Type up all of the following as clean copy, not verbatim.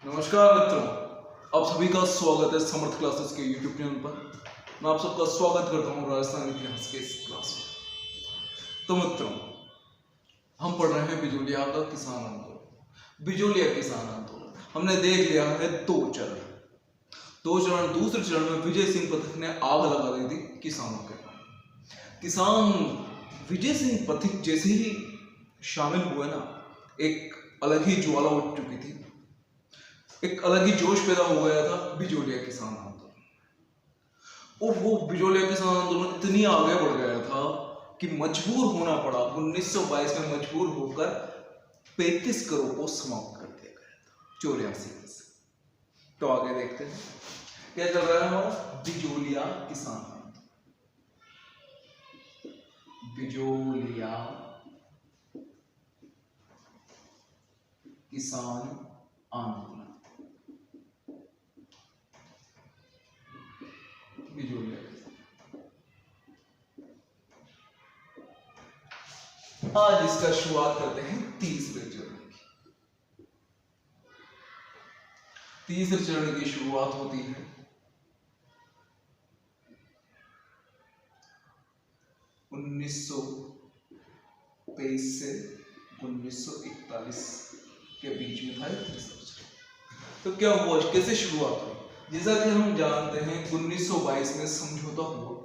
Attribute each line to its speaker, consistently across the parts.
Speaker 1: नमस्कार मित्रों, आप सभी का स्वागत है समर्थ क्लासेस के यूट्यूब चैनल पर। मैं आप सबका स्वागत करता हूँ राजस्थान इतिहास के इस क्लास में। तो मित्रों, हम पढ़ रहे हैं बिजोलिया का किसान आंदोलन। बिजोलिया किसान आंदोलन हमने देख लिया है दो चरण। दूसरे चरण में विजय सिंह पथिक ने आग लगा दी थी किसानों के पास। किसान विजय सिंह पथिक जैसे ही शामिल हुए ना, एक अलग ही ज्वाला उठ चुकी थी, एक अलग ही जोश पैदा हो गया था बिजोलिया किसान आंदोलन। और वो बिजोलिया किसान आंदोलन इतनी आगे बढ़ गया था कि मजबूर होना पड़ा 1922 में मजबूर होकर 35 करोड़ को समाप्त कर दिया गया था 84 में से। तो आगे देखते हैं क्या चल रहा है हमारा बिजोलिया किसान आंदोलन। बिजोलिया किसान आंदोलन। आज इसका शुरुआत करते हैं तीसरे चरण की। तीसरे चरण की शुरुआत होती है 1923 से 1941 के बीच में था तीसरा चरण। तो क्या हुआ, कैसे शुरुआत हुई? जैसा कि हम जानते हैं 1922 में समझौता हुआ।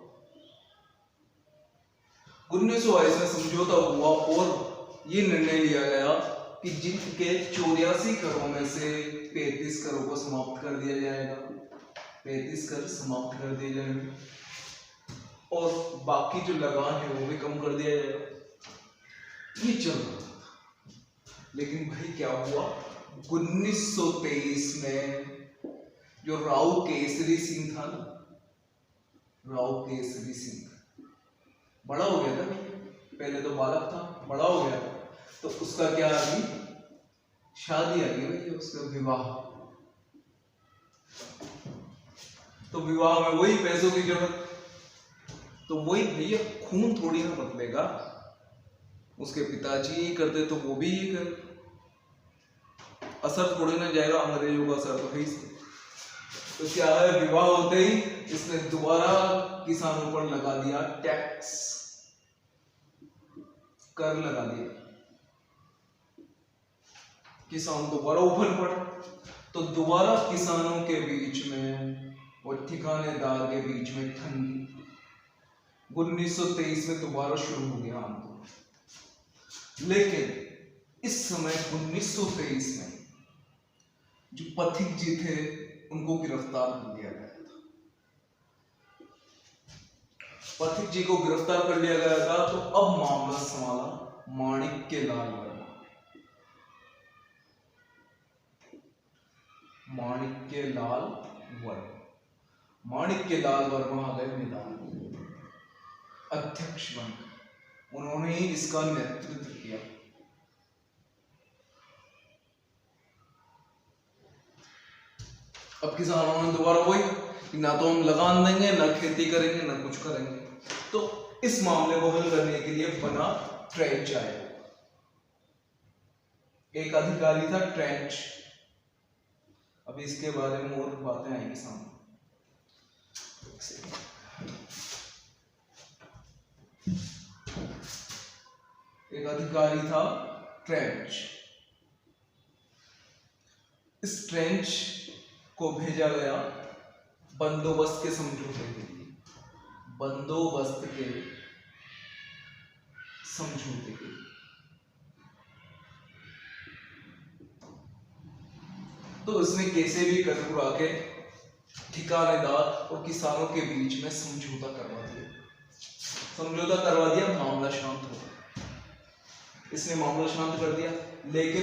Speaker 1: 1922 में समझौता हुआ और ये निर्णय लिया गया कि जिनके 84 करोड़ में से 35 करोड़ को समाप्त कर दिया जाएगा, 35 कर समाप्त कर दिए जाएंगे और बाकी जो लगान है वो भी कम कर दिया जाएगा। ये चल रहा था। लेकिन भाई क्या हुआ, 1923 में जो राव केसरी सिंह था ना, राव केसरी सिंह बड़ा हो गया था। पहले तो बालक था, बड़ा हो गया था, तो उसका क्या आ गई, शादी आ गई भाई, उसका विवाह। तो विवाह में वही पैसों की जरूरत, तो वही भैया खून थोड़ी ना बदलेगा। उसके पिताजी ही करते तो वो भी ही करे, असर थोड़ी ना जाएगा, अंग्रेजों का असर तो है ही। तो क्या है, विवाह होते ही इसने दोबारा किसानों पर लगा दिया टैक्स, कर लगा दिया। किसान दोबारा उफल पड़े। तो दोबारा किसानों के बीच में और ठिकानेदार के बीच में ठंडी 1923 में दोबारा शुरू हो गया आंदोलन। लेकिन इस समय 1923 में जो पथिक जी थे उनको गिरफ्तार कर लिया गया था। पथिक जी को गिरफ्तार कर लिया गया था। तो अब मामला संभाला माणिक्यलाल वर्मा। माणिक्यलाल वर्मा आ गए मैदान में, अध्यक्ष बनकर। उन्होंने ही इसका नेतृत्व किया। अब किसानों ने दोबारा वही कि ना तो हम लगान देंगे, ना खेती करेंगे, ना कुछ करेंगे। तो इस मामले को हल करने के लिए बना ट्रेंच आयोग। एक अधिकारी था ट्रेंच। अभी इसके बारे में और बातें आएंगी सामने। एक अधिकारी था ट्रेंच। इस ट्रेंच को भेजा गया बंदोबस्त के समझौते के लिए, बंदोबस्त के समझौते के लिए। तो इसने कैसे भी कर उड़ा के ठिकानेदार और किसानों के बीच में समझौता करवा दिया। मामला शांत हो गया। इसने मामला शांत कर दिया। लेकिन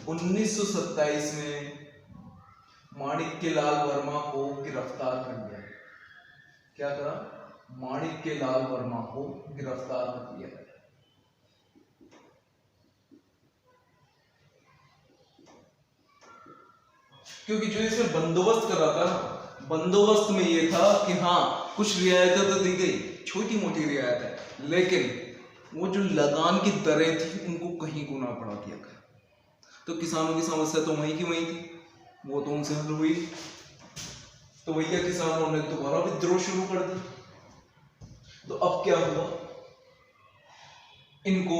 Speaker 1: 1927 में माणिक्यलाल वर्मा को गिरफ्तार कर लिया। क्या करा? माणिक्यलाल वर्मा को गिरफ्तार कर लिया। क्योंकि जो इसमें बंदोबस्त कर रहा था, बंदोबस्त में ये था कि हाँ कुछ रियायतें तो दी गई, छोटी मोटी रियायत है, लेकिन वो जो लगान की दरें थी उनको कहीं गुना बढ़ा दिया गया। तो किसानों की समस्या तो वहीं की वहीं थी, वो तो उनसे हल हुई। तो भैया किसानों ने दोबारा विद्रोह शुरू कर दिया। तो अब क्या हुआ, इनको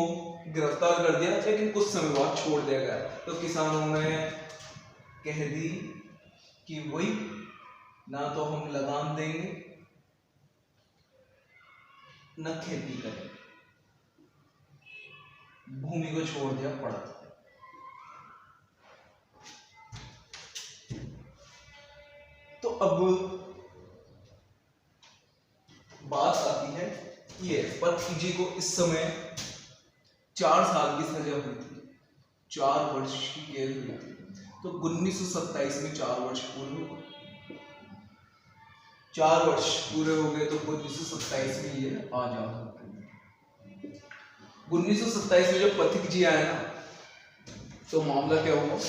Speaker 1: गिरफ्तार कर दिया, लेकिन कुछ समय बाद छोड़ दिया गया। तो किसानों ने कह दी कि वही ना तो हम लगान देंगे न खेती करेंगे, भूमि को छोड़ दिया पड़ा। तो अब बात आती है ये पत्नी जी को इस समय 4 साल की सजा हुई थी, 4 वर्ष की कैद हुई थी। तो 1927 में 4 वर्ष पूरे हो गए, 4 वर्ष पूरे हो गए तो 1927 में ये आजाद हो गए। 1927 में जब पथिक जी आए ना, तो मामला क्या हुआ,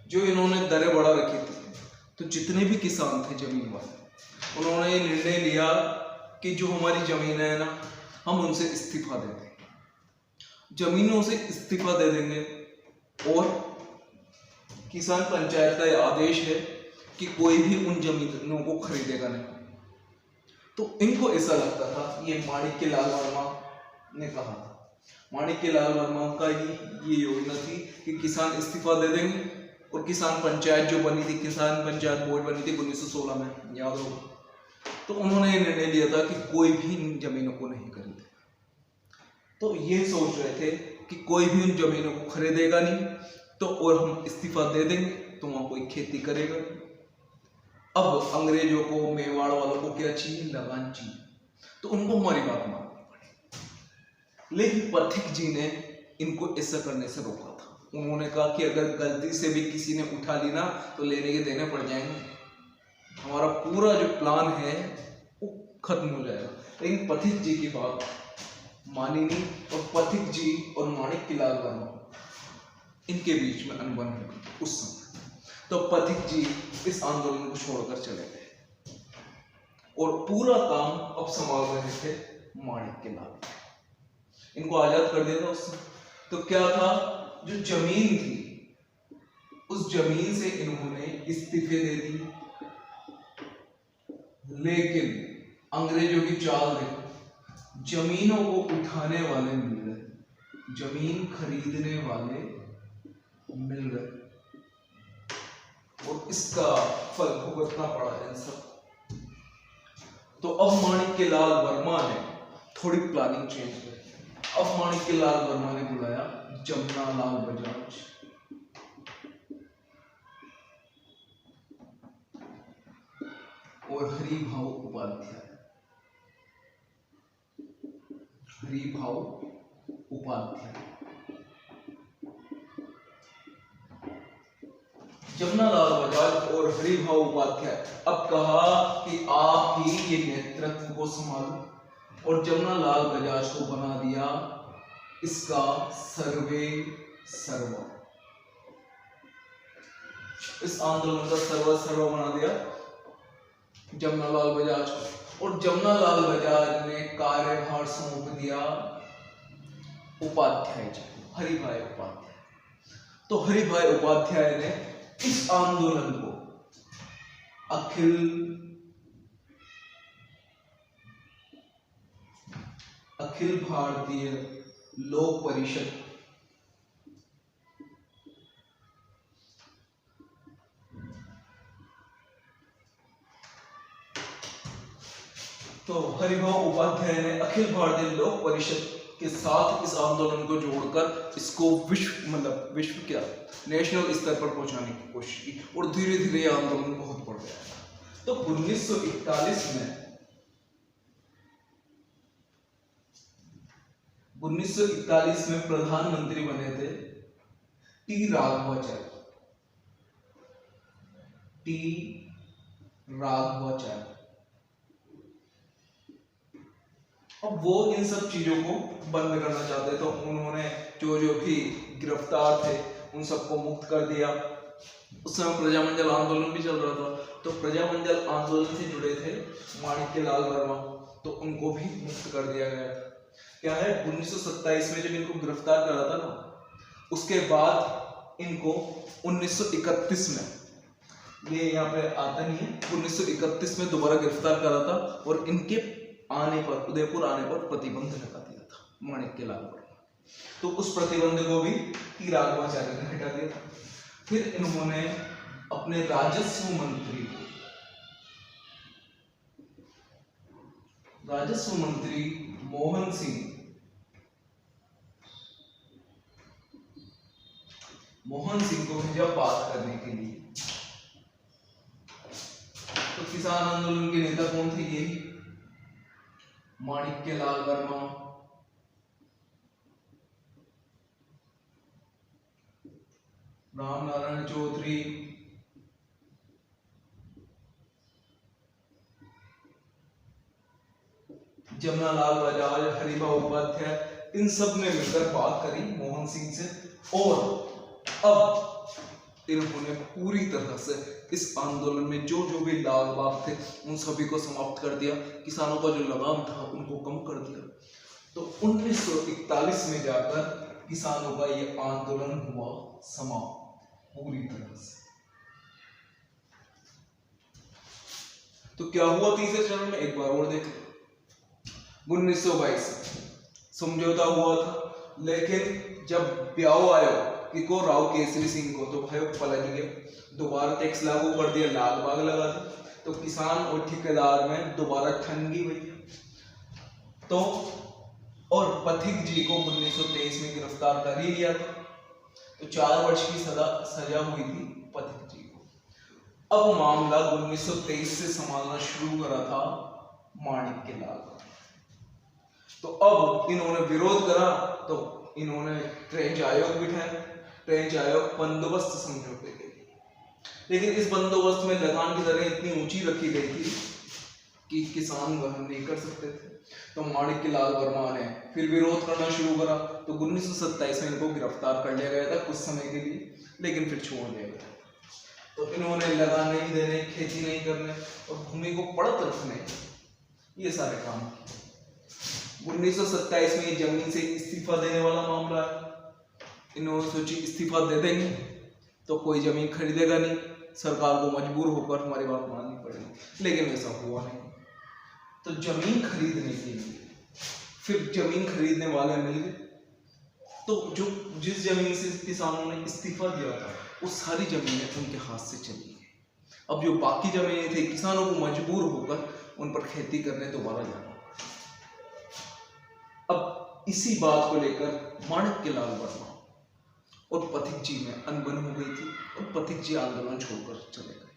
Speaker 1: जो इन्होंने दरें बढ़ा रखी थी, तो जितने भी किसान थे जमीन वाले, उन्होंने ये निर्णय लिया कि जो हमारी जमीन है ना, हम उनसे इस्तीफा दे देंगे, जमीनों से इस्तीफा दे देंगे। और किसान पंचायत का यह आदेश है कि कोई भी उन जमीनों को खरीदेगा नहीं। तो इनको ऐसा लगता था, ये माणिक्य लाल वर्मा ने कहा था, माणिक्य लाल वर्मा का ये योजना थी कि किसान इस्तीफा दे देंगे और किसान पंचायत जो बनी थी, किसान पंचायत बोर्ड बनी थी 1916 में, याद होगा। तो उन्होंने ये निर्णय लिया था कि कोई भी इन जमीनों को नहीं खरीदेगा। तो ये सोच रहे थे कि कोई भी उन जमीनों को खरीदेगा नहीं, तो और हम इस्तीफा दे देंगे तो वहां कोई खेती करेगा। अब अंग्रेजों को, मेवाड़ वालों को क्या चाहिए, लगान चाहिए, तो उनको हमारी बात माननी पड़ी। लेकिन पथिक जी ने इनको ऐसा करने से रोका था। उन्होंने कहा कि अगर गलती से भी किसी ने उठा ली ना, तो लेने के देने पड़ जाएंगे, हमारा पूरा जो प्लान है वो खत्म हो जाएगा। लेकिन पथिक जी की बात मानी नहीं, और पथिक जी और माणिक्य लाल वर्मा इनके बीच में अनबन हो गई उस समय। तो पथिक जी इस आंदोलन को छोड़कर चले गए और पूरा काम अब संभाल रहे थे माणिक्य लाल, इनको आजाद कर दिया था उस समय। तो क्या था, जो जमीन थी उस जमीन से इन्होंने इस्तीफे दे दी। लेकिन अंग्रेजों की चाल देखो, जमीनों को उठाने वाले मिल गए, जमीन खरीदने वाले मिल गए, और इसका फल भुगतना पड़ा इन सब। तो अब माणिक्य लाल वर्मा ने थोड़ी प्लानिंग चेंज की। अब माणिक्य लाल वर्मा ने बुलाया जमना लाल बजाज, और हरिभाऊ उपाध्याय। हरिभाऊ उपाध्याय, जमना लाल बजाज और हरिभाऊ उपाध्याय अब कहा कि आप ही ये नेतृत्व को संभालो, और जमना लाल बजाज को बना दिया इसका सर्वे सर्वा, इस आंदोलन का सर्वा सर्वा बना दिया जमना लाल बजाज को। और जमना लाल बजाज ने कार्यभार सौंप दिया उपाध्याय जी, हरिभाई उपाध्याय। तो हरिभाई उपाध्याय ने इस आंदोलन को अखिल भारतीय लोक परिषद तो हरिभाऊ उपाध्याय ने अखिल भारतीय लोक परिषद के साथ इस आंदोलन को जोड़कर इसको विश्व क्या नेशनल स्तर पर पहुंचाने की कोशिश की, और धीरे धीरे यह आंदोलन बहुत बढ़ गया। तो 1941 में प्रधानमंत्री बने थे टी राघवाचार्य। अब वो इन सब चीजों को बंद करना चाहते, तो उन्होंने जो जो भी गिरफ्तार थे उन सबको मुक्त कर दिया। उस समय प्रजामंडल आंदोलन भी चल रहा था, तो प्रजामंडल आंदोलन से जुड़े थे माणिक्य लाल वर्मा, तो उनको भी मुक्त कर दिया गया। क्या है, 1927 में जब इनको गिरफ्तार करा था ना, उसके बाद इनको 1931 में, ये यहाँ पे आता नहीं है, 1931 में दोबारा गिरफ्तार करा था और इनके आने पर, उदयपुर आने पर प्रतिबंध लगा दिया था माणिक्य लाल पर। तो उस प्रतिबंध को भी टी राघवाचार्य ने हटा दिया था। फिर इन्होंने अपने राजस्व मंत्री मोहन सिंह को भेजा बात करने के लिए। तो किसान आंदोलन के नेता कौन थे? यही माणिक्य लाल वर्मा, राम नारायण चौधरी, जमनालाल बजाज, हरिभाऊ उपाध्याय, इन सब ने मिलकर बात करी मोहन सिंह से और अब इन्होंने पूरी तरह से इस आंदोलन में जो जो भी लाग बाग थे उन सभी को समाप्त कर दिया। किसानों का जो लगाम था उनको कम कर दिया। तो 1941 में जाकर किसानों का ये आंदोलन हुआ समाप्त पूरी तरह से। तो क्या हुआ तीसरे चरण में, एक बार और देखें। 1922 समझौता हुआ था, लेकिन जब ब्याह आया को राव केसरी सिंह को, तो भाई पलट गए, दोबारा टैक्स लागू कर दिया, लाग बाग लगा दिया। तो किसान और ठेकेदार में दोबारा ठंगी हुई। तो और पथिक जी को 1923 में गिरफ्तार कर ही लिया था। तो 4 वर्ष की सजा हुई थी पथिक जी को। अब मामला 1923 से संभालना शुरू करा था माणिक्य लाल। तो अब इन्होंने विरोध करा, तो इन्होंने ट्रेंच आयोग बिठाया। ट्रेंच आयोग बंदोबस्त समझौते के लिए, लेकिन इस बंदोबस्त में लगान की दरें इतनी ऊंची रखी गई थी कि किसान वहन नहीं कर सकते थे। तो माणिक्य लाल वर्मा ने फिर विरोध करना शुरू करा। तो 1927 में इनको गिरफ्तार कर लिया गया था कुछ समय के लिए, लेकिन फिर छोड़ दिया गया। तो इन्होंने लगान नहीं देने, खेती नहीं करने और भूमि को पड़त रखने, ये सारे काम किए। 1927 में जमीन से इस्तीफा देने वाला मामला है। इन्होंने सोची इस्तीफा दे देंगे तो कोई जमीन खरीदेगा नहीं, सरकार को मजबूर होकर हमारी बात माननी पड़ेगी, लेकिन ऐसा हुआ नहीं। तो जमीन खरीदने के लिए फिर जमीन खरीदने वाले मिल गए। तो जो जिस जमीन से किसानों ने इस्तीफा दिया था वो सारी जमीनें उनके हाथ से चली गई। अब जो बाकी जमीनें थी, किसानों को मजबूर होकर उन पर खेती करने दोबारा जाना। अब इसी बात को लेकर माणिक्य लाल वर्मा और पथिक जी में अनबन हो गई थी और पथिक जी आंदोलन छोड़कर चले गए।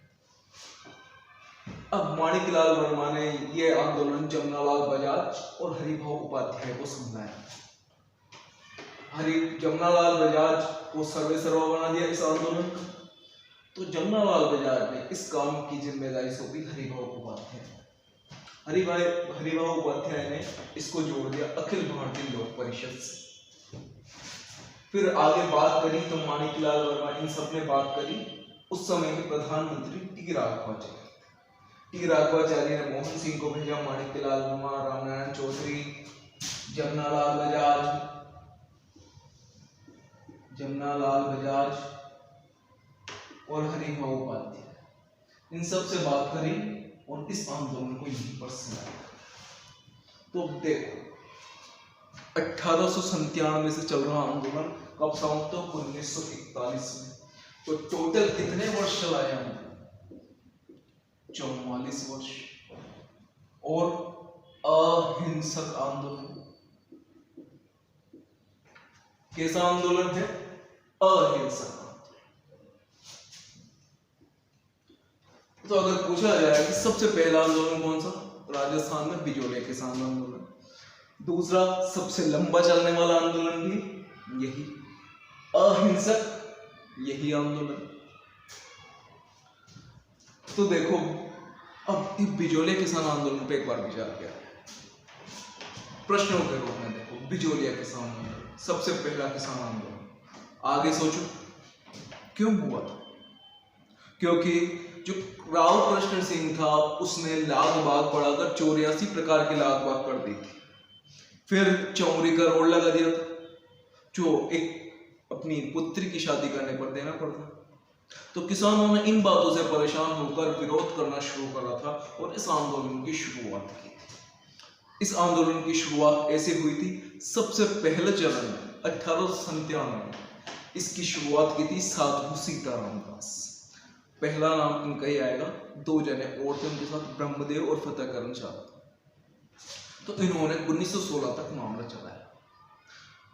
Speaker 1: अब माणिक्य लाल वर्मा ने ये आंदोलन जमनालाल बजाज और हरिभाऊ उपाध्याय को समझाया। जमनालाल बजाज को सर्वेसर्वा बना दिया इस आंदोलन का। तो जमनालाल बजाज ने इस काम की जिम्मेदारी सौंपी हरिभाऊ उपाध्याय। हरिभाऊ उपाध्याय ने इसको जोड़ दिया अखिल भारतीय लोक परिषद से। फिर आगे बात करी तो माणिक्य लाल वर्मा, इन सब ने बात करी। उस समय के प्रधानमंत्री टी राघवाचार्य ने मोहन सिंह को भेजा, माणिक्य लाल वर्मा, राम नारायण चौधरी, जमनालाल बजाज और हरिभाऊ उपाध्याय, इन सब से बात करी और इस आंदोलन को यहीं पर सुनाया। तो देखो 1897 से चल रहा आंदोलन कब समाप्त हो? 1941 में। तो टोटल कितने वर्ष चलाया हमने? 44 वर्ष। और अहिंसक आंदोलन। कैसा आंदोलन है? अहिंसक। तो अगर पूछा जाए कि सबसे पहला आंदोलन कौन सा, राजस्थान में बिजोलिया किसान आंदोलन। दूसरा सबसे लंबा चलने वाला आंदोलन भी यही अहिंसक, यही आंदोलन। तो देखो अब इस बिजोलिया किसान आंदोलन पे एक बार विचार किया, प्रश्नों के रूप में देखो। बिजोलिया किसान आंदोलन सबसे पहला किसान आंदोलन, आगे सोचो क्यों हुआ था? क्योंकि जो राव कृष्ण सिंह था उसने लाग बाग बढ़ाकर 84 प्रकार के लाग बाग कर दी थी। फिर चौरी का रोड लगा दिया था, जो एक अपनी पुत्री की शादी करने पर देना पड़ता। तो किसानों ने इन बातों से परेशान होकर विरोध करना शुरू करा था और इस आंदोलन की शुरुआत की। इस आंदोलन की शुरुआत ऐसे हुई थी, सबसे पहले चरण में 1897 में इसकी शुरुआत की थी साधु सीताराम दास। पहला नाम इनका ही आएगा, दो जने और थे उनके साथ, ब्रह्मदेव और फतेह करण शाह। तो इन्होंने 1916 तक मामला चलाया।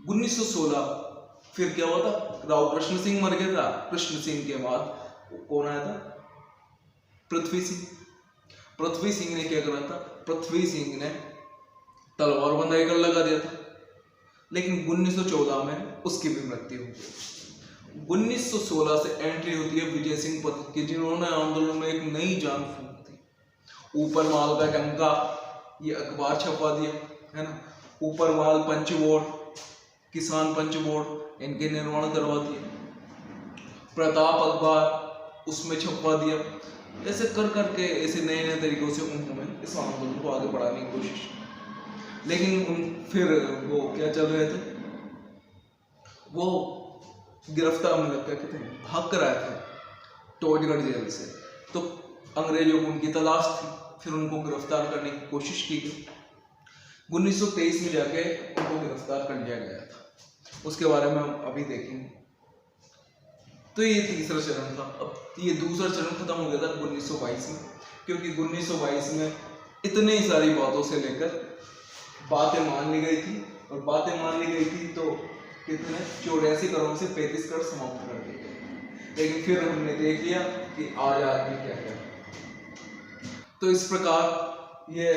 Speaker 1: 1916 फिर क्या हुआ था, राव कृष्ण सिंह मर गया था। कृष्ण सिंह के बाद कौन आया था, पृथ्वी सिंह। पृथ्वी सिंह ने क्या करा था, पृथ्वी सिंह ने तलवार बंधाई कर लगा दिया था, लेकिन 1914 में उसकी भी मृत्यु हो गई। 1916 से एंट्री होती है विजय सिंह पथ की, जिन्होंने आंदोलन में एक नई जान फूंक दी। ऊपर माल का डंका, ये अखबार छपवा दिया है ना, ऊपर माल पंच बोर्ड, किसान पंच बोर्ड, इनके निर्माण करवा दिए। प्रताप अखबार, उसमें छपवा दिया। ऐसे कर करके ऐसे नए नए तरीकों से उन्होंने इस आंदोलन को आगे बढ़ाने की कोशिश की। लेकिन फिर वो क्या चल रहे थे, वो गिरफ्तार मतलब क्या कहते हैं, भाग कर आए थे टोजगढ़ जेल से। तो अंग्रेजों को उनकी तलाश थी, फिर उनको गिरफ्तार करने की कोशिश की गई। 1923 में जाके उनको गिरफ्तार कर लिया गया था, उसके बारे में हम अभी देखेंगे। तो ये तीसरा चरण था। अब ये दूसरा चरण खत्म हो गया था 1922 में, क्योंकि 1922 में इतनी सारी बातों से लेकर बातें मान ली गई थी, और बातें मान ली गई थी तो कितने 84 करोड़ से 35 करोड़ समाप्त कर दिए गए। लेकिन फिर हमने देख लिया कि आज में क्या क्या। तो इस प्रकार ये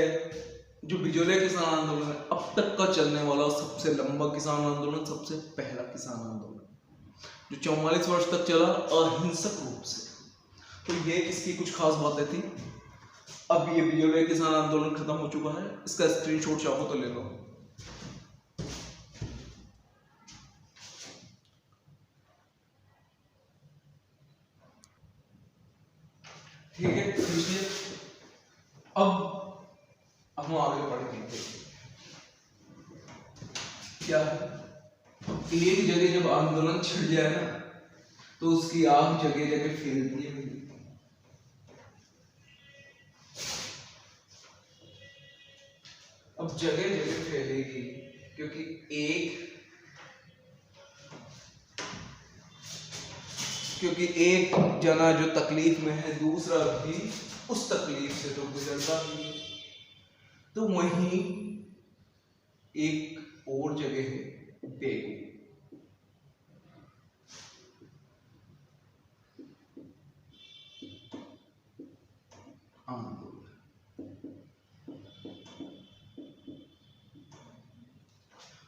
Speaker 1: जो बिजोलिया किसान आंदोलन है, अब तक का चलने वाला सबसे लंबा किसान आंदोलन, सबसे पहला किसान आंदोलन, जो 44 वर्ष तक चला अहिंसक रूप से। तो ये इसकी कुछ खास बातें थी। अब ये बिजोलिया किसान आंदोलन खत्म हो चुका है, इसका स्क्रीनशॉट चाहो तो ले लो। ठीक है, अब हम आगे बढ़ेंगे। क्या एक जगह जब आंदोलन छिड़ जाए ना, तो उसकी आग जगह जगह फैलती है। अब जगह जगह फैलेगी क्योंकि एक जना जो तकलीफ में है, दूसरा भी उस तकलीफ से तो गुजरता ही है। तो वहीं एक और जगह है बेगू।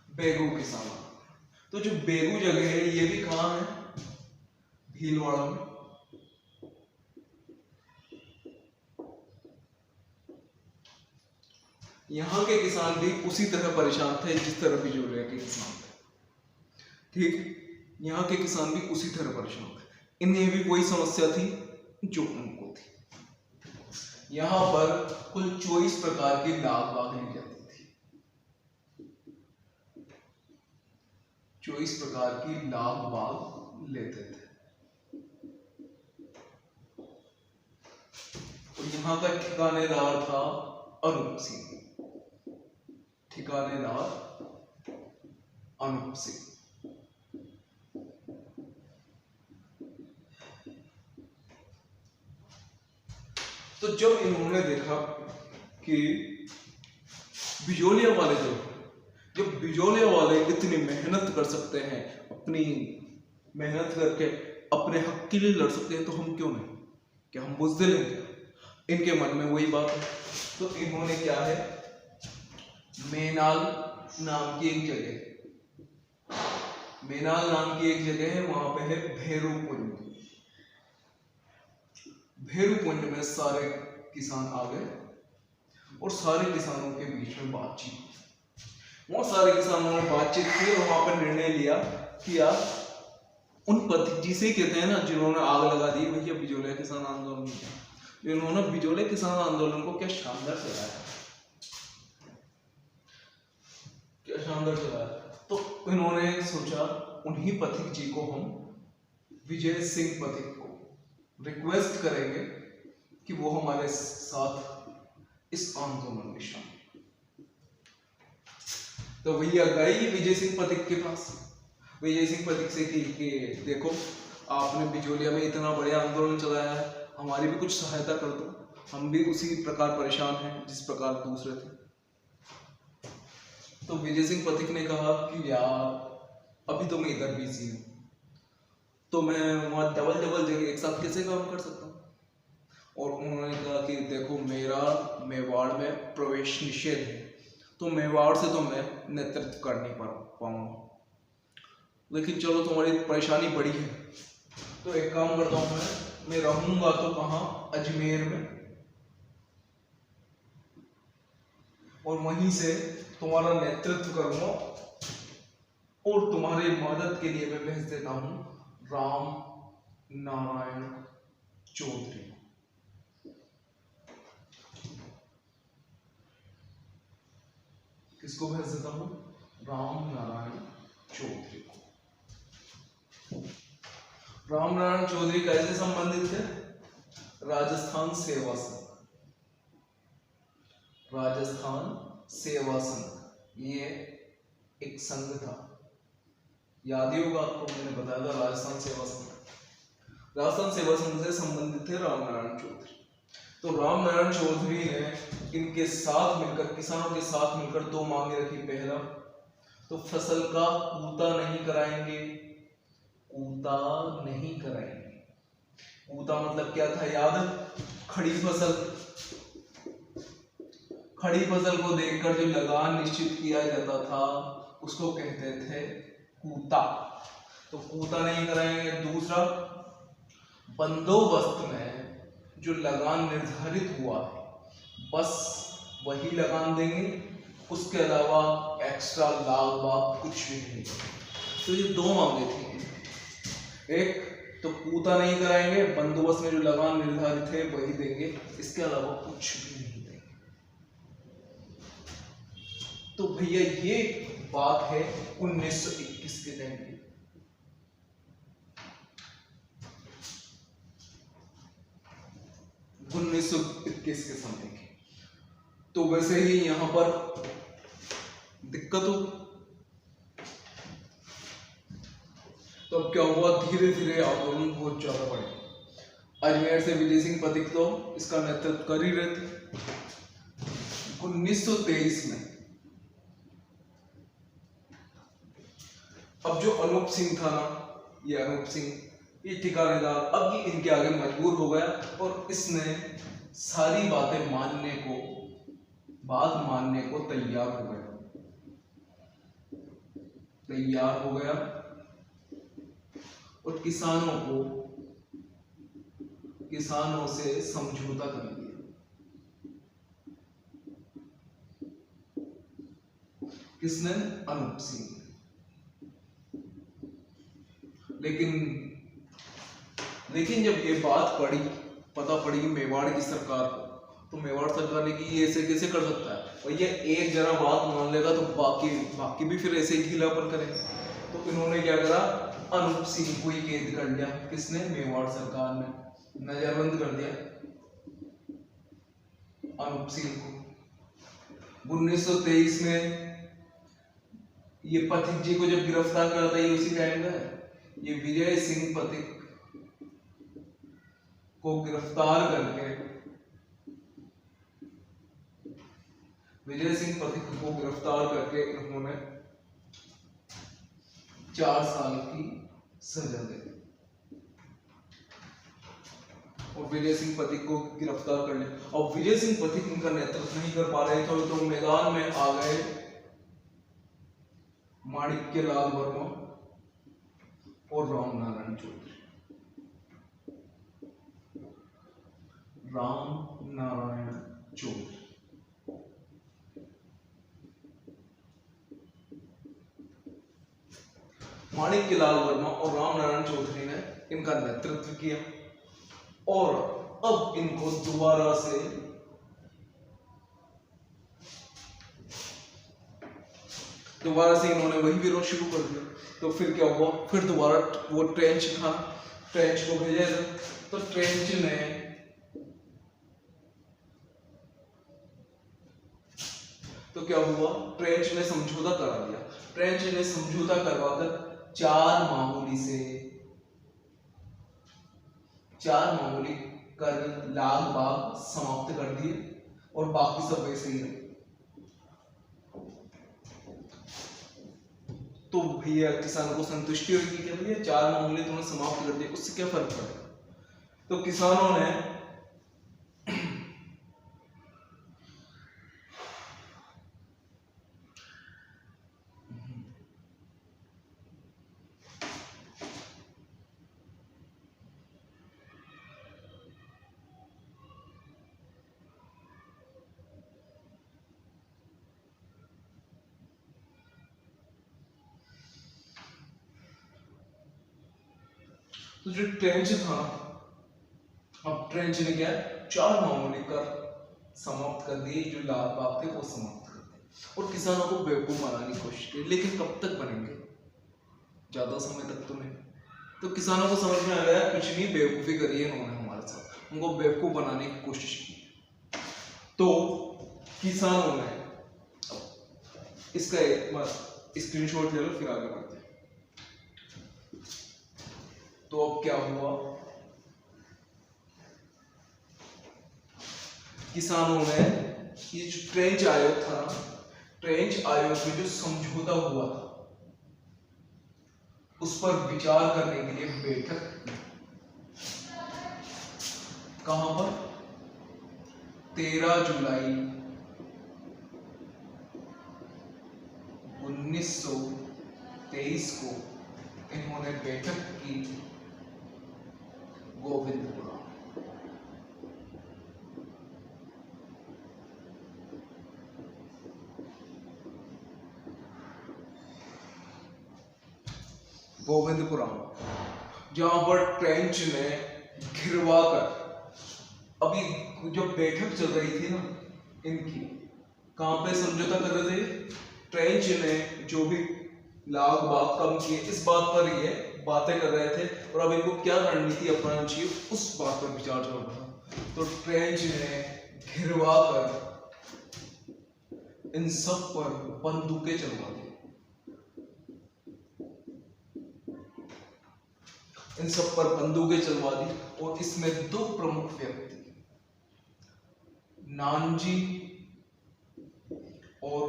Speaker 1: बेगू किसान। तो जो बेगू जगह है, ये भी कहाँ है, भीलवाड़ा में। यहाँ के किसान भी उसी तरह परेशान थे जिस तरह बिजोलिया के किसान थे। ठीक, यहाँ के किसान भी उसी तरह परेशान थे। इन्हें भी कोई समस्या थी जो उनको थी। यहाँ पर कुल 24 प्रकार की लाग बाग ली जाती थी। 24 प्रकार की लाग बाग लेते थे। और यहाँ का ठिकानेदार था अनूप सिंह। ठिकानेदार अनूप सिंह। तो जब इन्होंने देखा कि बिजोलिया वाले जब बिजोलिया वाले इतनी मेहनत कर सकते हैं, अपनी मेहनत करके अपने हक के लिए लड़ सकते हैं, तो हम क्यों नहीं, क्या हम बुज़दिल हैं क्या? इनके मन में वही बात है। तो इन्होंक्या है, मेनाल नाम की एक जगह, मेनाल नाम की एक जगह है, वहां पे है भेरू कुंड। भेरू कुंड में सारे किसान आ गए और सारे किसानों के बीच में बातचीत। वहां सारे किसानों ने बातचीत की और वहां पर निर्णय लिया कि यार उन पति जिसे कहते हैं ना, जिन्होंने आग लगा दी भैया बिजोलिया किसान आंदोलन, इन्होंने बिजोलिया किसान आंदोलन को क्या शानदार चलाया, क्या शानदार चलाया। तो तो इन्होंने सोचा उन्हीं पथिक जी को हम विजय सिंह पथिक को रिक्वेस्ट करेंगे कि वो हमारे साथ इस आंदोलन में शामिल। तो भैया गए विजय सिंह पथिक के पास। विजय सिंह पथिक से कि देखो आपने बिजोलिया में इतना बढ़िया आंदोलन चलाया है, हमारी भी कुछ सहायता कर दो, हम भी उसी प्रकार परेशान हैं जिस प्रकार दूसरे थे। तो विजय सिंह पथिक ने कहा कि यार अभी तो मैं इधर बिजी हूँ, तो मैं वहाँ डबल जगह एक साथ कैसे काम कर सकता हूँ। और उन्होंने कहा कि देखो मेरा मेवाड़ में प्रवेश निषेध है, तो मेवाड़ से तो मैं नेतृत्व कर नहीं पाऊंगा, लेकिन चलो तुम्हारी परेशानी बड़ी है, तो एक काम करता हूँ मैं रहूंगा तो कहाँ, अजमेर में, और वहीं से तुम्हारा नेतृत्व करूंगा और तुम्हारी मदद के लिए मैं भेज देता हूं राम नारायण चौधरी। किसको भेज देता हूं? राम नारायण चौधरी को। राम नारायण चौधरी कैसे संबंधित थे? राजस्थान सेवा संघ। राजस्थान सेवा संघ ये एक संघ था, याद ही होगा आपको, मैंने बताया था राजस्थान सेवा संघ। राजस्थान सेवा संघ से संबंधित थे राम नारायण चौधरी। तो राम नारायण चौधरी ने इनके साथ मिलकर, किसानों के साथ मिलकर दो मांगे रखी। पहला तो फसल का कूता नहीं कराएंगे, कूता नहीं कराएंगे। कूता मतलब क्या था याद? खड़ी फसल। खड़ी फसल को देखकर जो लगान निश्चित किया जाता था उसको कहते थे कूता। तो कूता नहीं कराएंगे। दूसरा, बंदोबस्त में जो लगान निर्धारित हुआ है बस वही लगान देंगे, उसके अलावा एक्स्ट्रा लाभ वाभ कुछ भी नहीं। तो ये दो मांगे थी, एक तो कूता नहीं कराएंगे, बंदोबस्त में जो लगान निर्धारित है वही देंगे, इसके अलावा कुछ भी नहीं देंगे। तो भैया ये बात है 1921 के टाइम की। उन्नीस सौ 1921 के समय की। तो वैसे ही यहां पर दिक्कत हो। तो अब क्या हुआ, धीरे धीरे आंदोलन बहुत ज्यादा बढ़े। अजमेर से विजय सिंह पथिक तो इसका नेतृत्व कर ही रहे थे। 1923 में अब जो अनूप सिंह था ना, ये अनूप सिंह ये ठिकानेदार अब ये इनके आगे मजबूर हो गया और इसने सारी बातें मानने को तैयार हो गया और किसानों से समझौता कर लिया। किसने? अनूप सिंह। लेकिन जब ये बात पता पड़ी मेवाड़ की सरकार को, तो मेवाड़ सरकार ने कि ये ऐसे कैसे कर सकता है, और ये एक जरा बात मान लेगा तो बाकी भी फिर ऐसे ही ढीलापन करेंगे। तो इन्होंने क्या करा, अनूप सिंह को ही कैद कर लिया। किसने? मेवाड़ सरकार ने नजरबंद कर दिया अनूप सिंह को। 1923 में ये पथिक जी को जब गिरफ्तार करता है, उसी टाइम का ये विजय सिंह पथिक को गिरफ्तार करके इन्होंने 4 साल की सजा दे दी और विजय सिंह पथिक को गिरफ्तार कर लिया। और विजय सिंह पथिक इनका नेतृत्व नहीं कर पा रहे थे, तो मैदान में आ गए माणिक्यलाल वर्मा और राम नारायण चौधरी। माणिक्यलाल वर्मा और राम नारायण चौधरी ने इनका नेतृत्व किया और अब इनको दोबारा दोबारा से इन्होंने वही विरोध शुरू कर दिया। तो फिर क्या हुआ, फिर दोबारा वो ट्रेंच था, ट्रेंच को भेजा था। तो ट्रेंच ने तो क्या हुआ, ट्रेंच ने समझौता करा दिया। ट्रेंच ने समझौता करवाकर 4 मामूली कर लाग बाग समाप्त कर दिए और बाकी सब वैसे ही रहे। तो भैया किसानों को संतुष्टि होगी कि भैया 4 मामले तुमने समाप्त कर दिए, उससे क्या फर्क पड़ेगा। तो किसानों ने तो जो ट्रेंच था, अब ट्रेंच ने क्या 4 मामूली कर समाप्त कर दिए, जो लाग बाग थे वो समाप्त कर दिए और किसानों को बेवकूफ बनाने की कोशिश की। लेकिन कब तक बनेंगे, ज्यादा समय तक तो नहीं। तो किसानों को समझ में आ गया कुछ नहीं, बेवकूफी करी है इन्होंने हमारे साथ, उनको बेवकूफ बनाने की कोशिश की। तो किसानों ने इसका एक स्क्रीनशॉट ले लो, फिर आगे बढ़ते हैं। तो अब क्या हुआ, किसानों ने ये जो ट्रेंच आयोग था, ट्रेंच आयोग में जो समझौता हुआ था उस पर विचार करने के लिए बैठक की। कहां पर, 13 जुलाई 1923 को इन्होंने बैठक की गोविंदपुरा। गोविंदपुरा जहां पर ट्रेंच ने घिरवा कर, अभी जो बैठक चल रही थी ना इनकी, कहां पे समझौता कर रहे थे, ट्रेंच ने जो भी लाग बाग कम किए इस बात पर ये बातें कर रहे थे और अब इनको क्या रणनीति अपनानी चाहिए उस बात पर विचार चल रहा था। तो ट्रेंच ने घिरवा कर इन सब पर बंदूकें चलवा दी, इन सब पर बंदूकें चलवा दी। और इसमें 2 प्रमुख व्यक्ति, नानजी और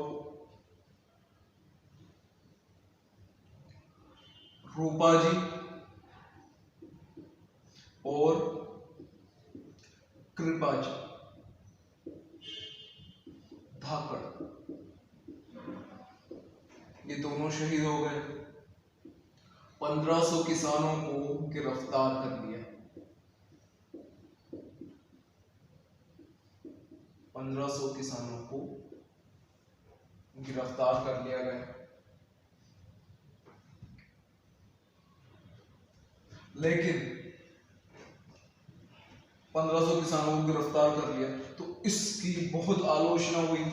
Speaker 1: रूपाजी और कृपाजी धाकड़, ये दोनों शहीद हो गए। 1500 किसानों को गिरफ्तार कर लिया, 1500 किसानों को गिरफ्तार कर लिया गया। लेकिन 1500 किसानों को गिरफ्तार कर लिया तो इसकी बहुत आलोचना हुई।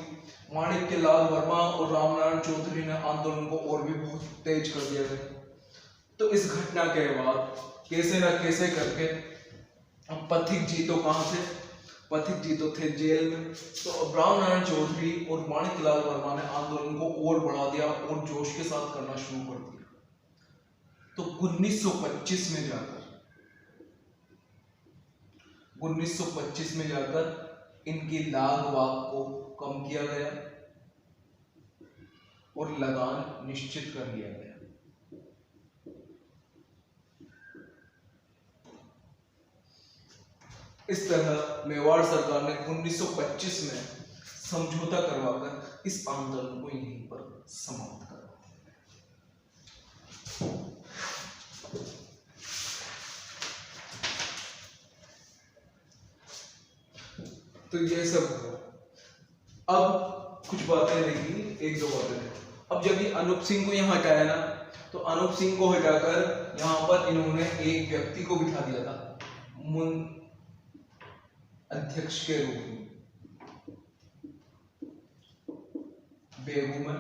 Speaker 1: माणिक्यलाल वर्मा और रामनारायण चौधरी ने आंदोलन को और भी बहुत तेज कर दिया गया। तो इस घटना के बाद कैसे न कैसे करके पथिक जी तो कहां थे, पथिक जी तो थे जेल में। तो रामनारायण चौधरी और माणिक्यलाल वर्मा ने आंदोलन को और बढ़ा दिया और जोश के साथ करना शुरू कर दिया। तो 1925 में जाकर इनकी लाग बाग को कम किया गया और लगान निश्चित कर लिया गया। इस तरह मेवाड़ सरकार ने 1925 में समझौता करवाकर इस आंदोलन को यहीं पर समाप्त कर दिया। तो ये सब हुआ। अब कुछ बातें रहेंगी, 1-2 बातें। अब जब ये अनूप सिंह को यहाँ हटाया ना, तो अनूप सिंह को हटाकर यहाँ पर इन्होंने एक व्यक्ति को बिठा दिया था मुन अध्यक्ष के रूप में, बेगूमन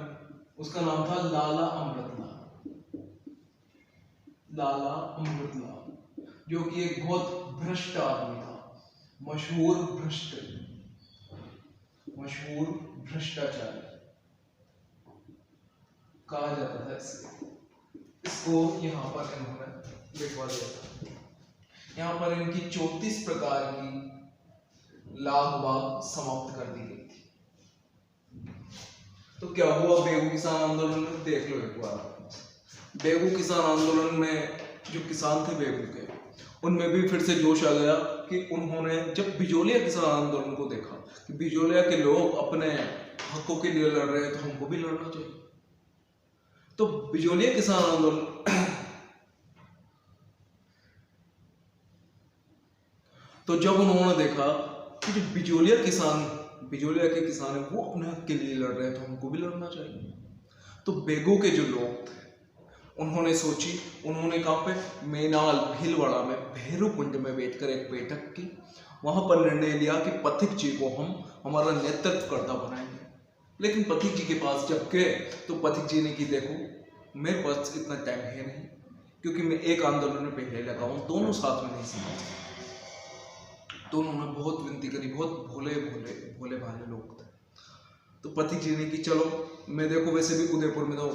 Speaker 1: उसका नाम था लाला अमृतलाल। लाला अमृतलाल, जो कि एक बहुत भ्रष्ट आदमी था, मशहूर भ्रष्टाचारी कहा जाता था इसको यहाँ पर इन्होंने लिखवा दिया था। यहाँ पर इनकी 34 प्रकार की लाग बाग समाप्त कर दी गई थी। तो क्या हुआ बेगू किसान आंदोलन में, देख लो एक बार। बेगू किसान आंदोलन में जो किसान थे बेगू के, उनमें भी फिर से जोश आ गया कि उन्होंने जब बिजोलिया किसान आंदोलन को देखा कि बिजोलिया के लोग अपने हकों के लिए लड़ रहे हैं, तो हमको भी लड़ना चाहिए। तो बिजोलिया किसान आंदोलन तो जब उन्होंने देखा कि जो बिजोलिया के किसान है वो अपने हक के लिए लड़ रहे हैं, तो हमको भी लड़ना चाहिए। तो बेगू के जो लोग थे उन्होंने सोची, उन्होंने कहाँ पे मेनाल भीलवाड़ा में भैरू कुंड में बैठकर एक बैठक की। वहां पर निर्णय लिया कि पथिक जी को हम हमारा नेतृत्वकर्ता बनाएंगे। लेकिन पथिक जी के पास जब गए तो पथिक जी ने कि देखो मेरे पास इतना टाइम है नहीं, क्योंकि मैं एक आंदोलन में पहले लगा हूँ, दोनों साथ में नहीं समझ। तो उन्होंने बहुत विनती करी, बहुत भोले भाले लोग थे। तो पथिक जी ने कि चलो मैं देखो वैसे भी उदयपुर में तो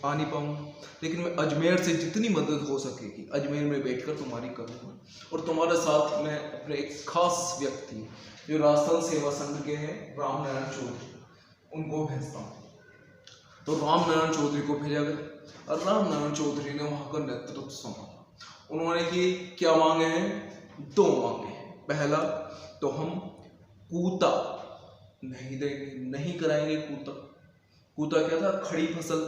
Speaker 1: आ नहीं पाऊंगा, लेकिन मैं अजमेर से जितनी मदद हो सकेगी अजमेर में बैठकर तुम्हारी करूंगा, और तुम्हारे साथ मैं अपने एक खास व्यक्ति जो राजस्थान सेवा संघ के हैं रामनारायण चौधरी, उनको भेजता हूँ। तो रामनारायण चौधरी को भेजा गया और रामनारायण चौधरी ने वहां का नेतृत्व संभाला। उन्होंने कि क्या मांगे हैं, 2 मांगे हैं। पहला तो हम कूता नहीं देंगे, नहीं कराएंगे कूता क्या था, खड़ी फसल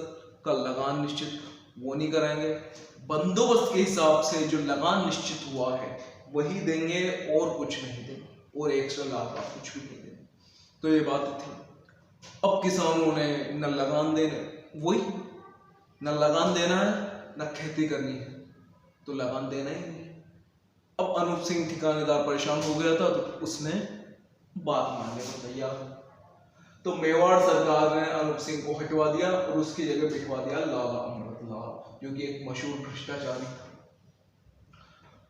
Speaker 1: का लगान निश्चित, वो नहीं कराएंगे। बंदोबस्त के हिसाब से जो लगान निश्चित हुआ है वही देंगे और कुछ नहीं देंगे, और एक्स्ट्रा लाभ कुछ भी नहीं देंगे। तो ये बात थी। अब किसानों ने न लगान देना है न खेती करनी है, तो लगान देना ही नहीं। अब अनूप सिंह ठिकानेदार परेशान हो गया था, तो उसने बात मानने को तैयार हो। तो मेवाड़ सरकार ने अनूप सिंह को हटवा दिया और उसकी जगह बिठवा दिया लाला अमृतलाल, जो कि एक मशहूर भ्रष्टाचारी था।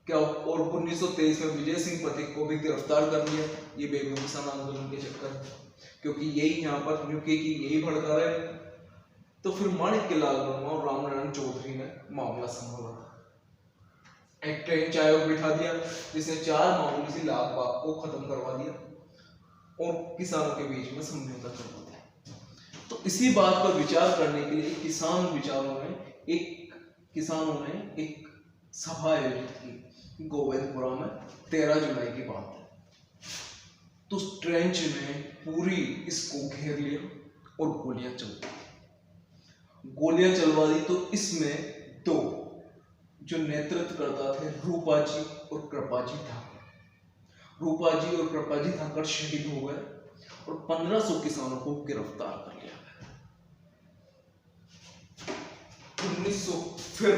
Speaker 1: क्या और 1923 में विजय सिंह पथिक को भी गिरफ्तार कर लिया, ये बेगू किसान आंदोलन के चक्कर में, क्योंकि यही यहाँ पर न्यूके की यही भड़का रहे। तो फिर माणिक्यलाल वर्मा और रामनारायण चौधरी ने मामला संभाला। एक ट्रेंच आयोग बिठा दिया जिसने 4 मामूली सी लाग बाग को खत्म करवा दिया और किसानों के बीच में समझौता करवा दिया। तो इसी बात पर विचार करने के लिए किसानों ने एक सभा आयोजित की गोविंदपुरा में। 13 जुलाई की बात है। तो उस ट्रेंच ने पूरी इसको घेर लिया और गोलियां चलवा दी। तो इसमें 2 जो नेतृत्व करता थे रूपाजी और कृपाजी ठाकर शहीद हो गए और 1500 किसानों को गिरफ्तार कर लिया गया। 1900 फिर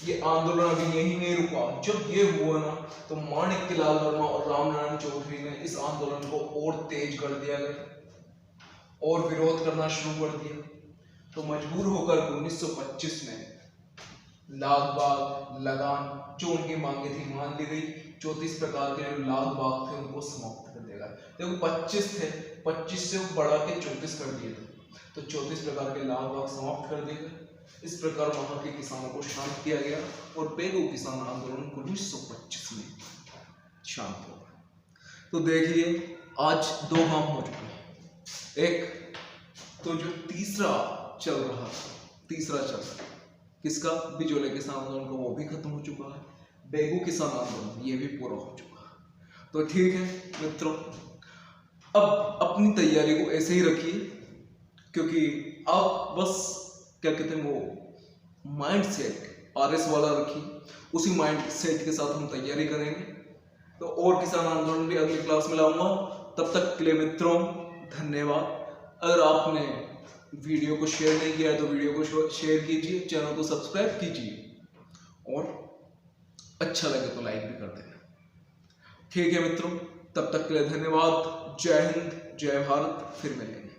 Speaker 1: ये आंदोलन अभी यही नहीं रुका। जब ये हुआ ना, तो माणिक्यलाल वर्मा और रामनारायण चौधरी ने इस आंदोलन को और तेज कर दिया गया और विरोध करना शुरू कर दिया। तो मजबूर होकर 1925 में लाग बाग लगान जो उनकी मांगे थी मान ली गई। 34 प्रकार के जो लाग बाग थे उनको समाप्त कर दिया गया। देखो 25 थे, 25 से बढ़ा के 34 कर दिए थे, तो 34 प्रकार के लाग बाग समाप्त कर दिए गए। इस प्रकार वहां के किसानों को शांत किया गया और बेगू किसान आंदोलन 1925 में शांत हो गया। तो देखिए आज 2 काम हो चुके हैं। एक तो जो तीसरा चल रहा किसका, बिजोलिया किसान आंदोलन का, वो भी खत्म हो चुका है। बेगू किसान आंदोलन ये भी पूरा हो चुका है। तो ठीक है मित्रों, अब अपनी तैयारी को ऐसे ही रखिए, क्योंकि आप बस क्या कहते हैं वो माइंड सेट RS वाला रखिए, उसी माइंड सेट के साथ हम तैयारी करेंगे। तो और किसान आंदोलन भी अगली क्लास में लाऊंगा। तब तक के लिए मित्रों धन्यवाद। अगर आपने वीडियो को शेयर नहीं किया है तो वीडियो को शेयर कीजिए, चैनल को सब्सक्राइब कीजिए और अच्छा लगे तो लाइक भी कर देना। ठीक है मित्रों, तब तक के लिए धन्यवाद। जय हिंद, जय भारत। फिर मिलेंगे।